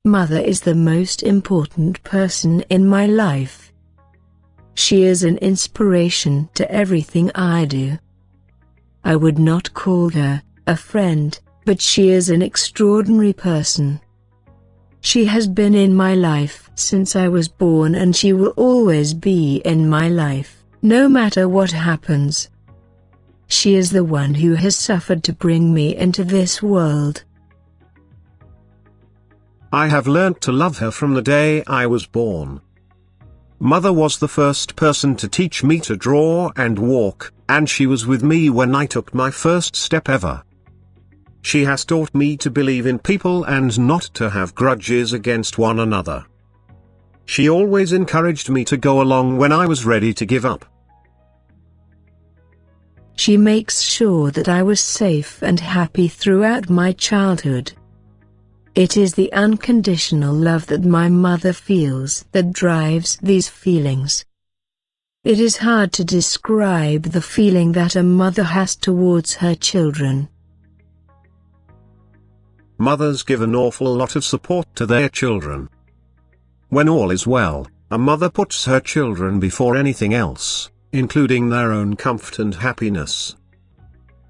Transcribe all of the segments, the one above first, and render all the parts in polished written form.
Mother is the most important person in my life. She is an inspiration to everything I do. I would not call her a friend, but she is an extraordinary person. She has been in my life since I was born, and she will always be in my life, no matter what happens. She is the one who has suffered to bring me into this world. I have learnt to love her from the day I was born. Mother was the first person to teach me to draw and walk, and she was with me when I took my first step ever. She has taught me to believe in people and not to have grudges against one another. She always encouraged me to go along when I was ready to give up. She makes sure that I was safe and happy throughout my childhood. It is the unconditional love that my mother feels that drives these feelings. It is hard to describe the feeling that a mother has towards her children. Mothers give an awful lot of support to their children. When all is well, a mother puts her children before anything else, including their own comfort and happiness.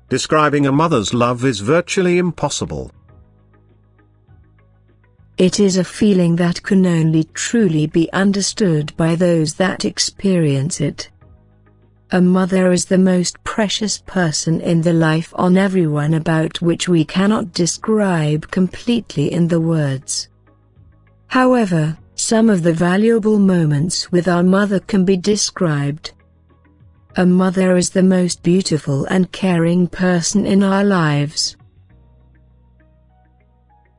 Describing a mother's love is virtually impossible. It is a feeling that can only truly be understood by those that experience it. A mother is the most precious person in the life on everyone, about which we cannot describe completely in the words. However, some of the valuable moments with our mother can be described. A mother is the most beautiful and caring person in our lives.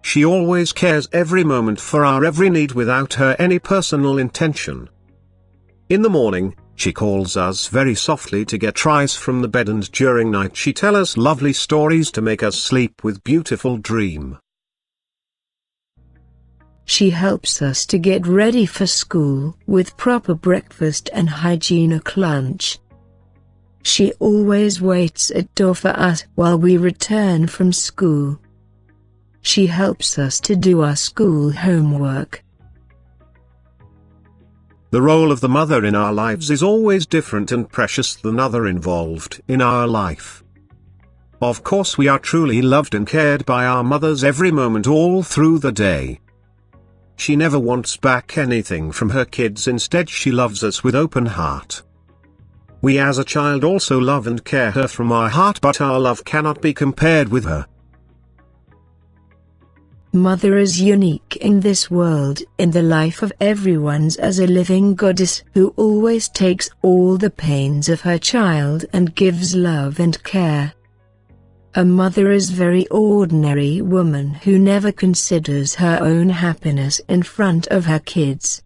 She always cares every moment for our every need without her any personal intention. In the morning, she calls us very softly to get rise from the bed, and during night she tells us lovely stories to make us sleep with beautiful dream. She helps us to get ready for school with proper breakfast and hygienic lunch. She always waits at door for us while we return from school. She helps us to do our school homework. The role of the mother in our lives is always different and precious than other involved in our life. Of course, we are truly loved and cared by our mothers every moment all through the day. She never wants back anything from her kids, instead she loves us with open heart. We as a child also love and care her from our heart, but our love cannot be compared with her. Mother is unique in this world, in the life of everyone's, as a living goddess who always takes all the pains of her child and gives love and care. A mother is very ordinary woman who never considers her own happiness in front of her kids.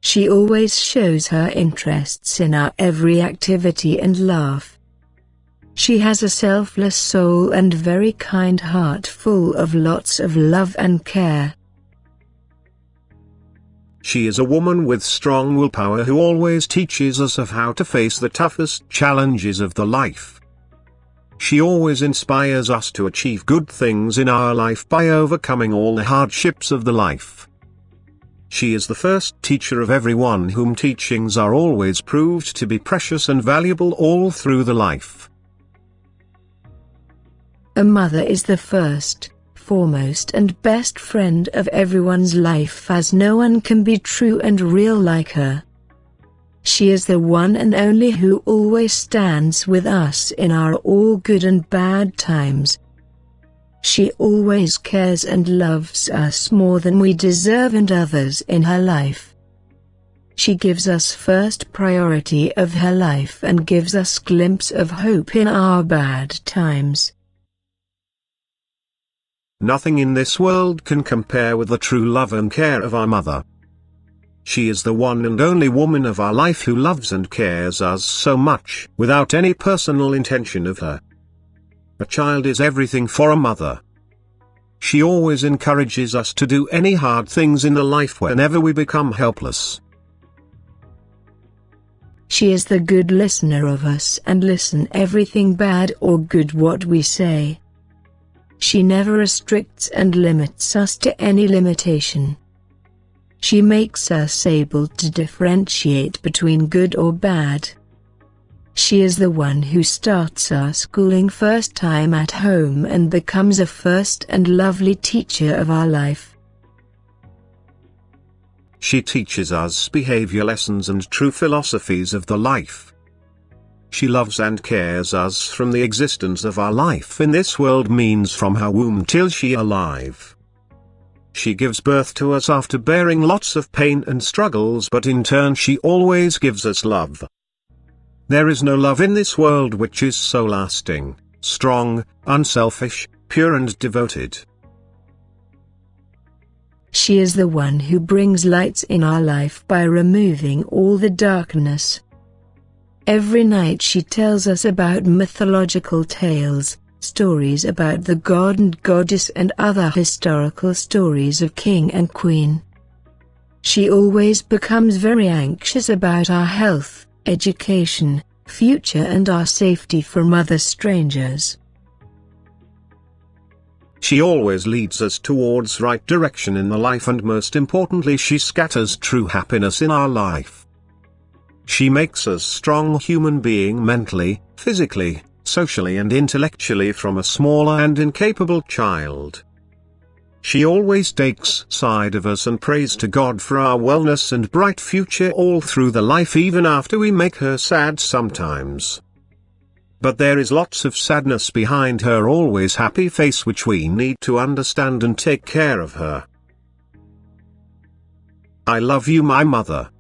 She always shows her interests in our every activity and laugh. She has a selfless soul and very kind heart full of lots of love and care. She is a woman with strong willpower who always teaches us of how to face the toughest challenges of the life. She always inspires us to achieve good things in our life by overcoming all the hardships of the life. She is the first teacher of everyone, whom teachings are always proved to be precious and valuable all through the life. A mother is the first, foremost and best friend of everyone's life, as no one can be true and real like her. She is the one and only who always stands with us in our all good and bad times. She always cares and loves us more than we deserve and others in her life. She gives us first priority of her life and gives us glimpse of hope in our bad times. Nothing in this world can compare with the true love and care of our mother. She is the one and only woman of our life who loves and cares us so much without any personal intention of her. A child is everything for a mother. She always encourages us to do any hard things in the life whenever we become helpless. She is the good listener of us and listen everything bad or good what we say. She never restricts and limits us to any limitation. She makes us able to differentiate between good or bad. She is the one who starts our schooling first time at home and becomes a first and lovely teacher of our life. She teaches us behavior lessons and true philosophies of the life. She loves and cares us from the existence of our life in this world, means from her womb till she alive. She gives birth to us after bearing lots of pain and struggles, but in turn she always gives us love. There is no love in this world which is so lasting, strong, unselfish, pure and devoted. She is the one who brings lights in our life by removing all the darkness. Every night she tells us about mythological tales, stories about the god and goddess and other historical stories of king and queen. She always becomes very anxious about our health, education, future and our safety from other strangers. She always leads us towards right direction in the life, and most importantly she scatters true happiness in our life. She makes us strong human being mentally, physically, socially and intellectually from a smaller and incapable child. She always takes side of us and prays to God for our wellness and bright future all through the life, even after we make her sad sometimes. But there is lots of sadness behind her always happy face, which we need to understand and take care of her. I love you, my mother.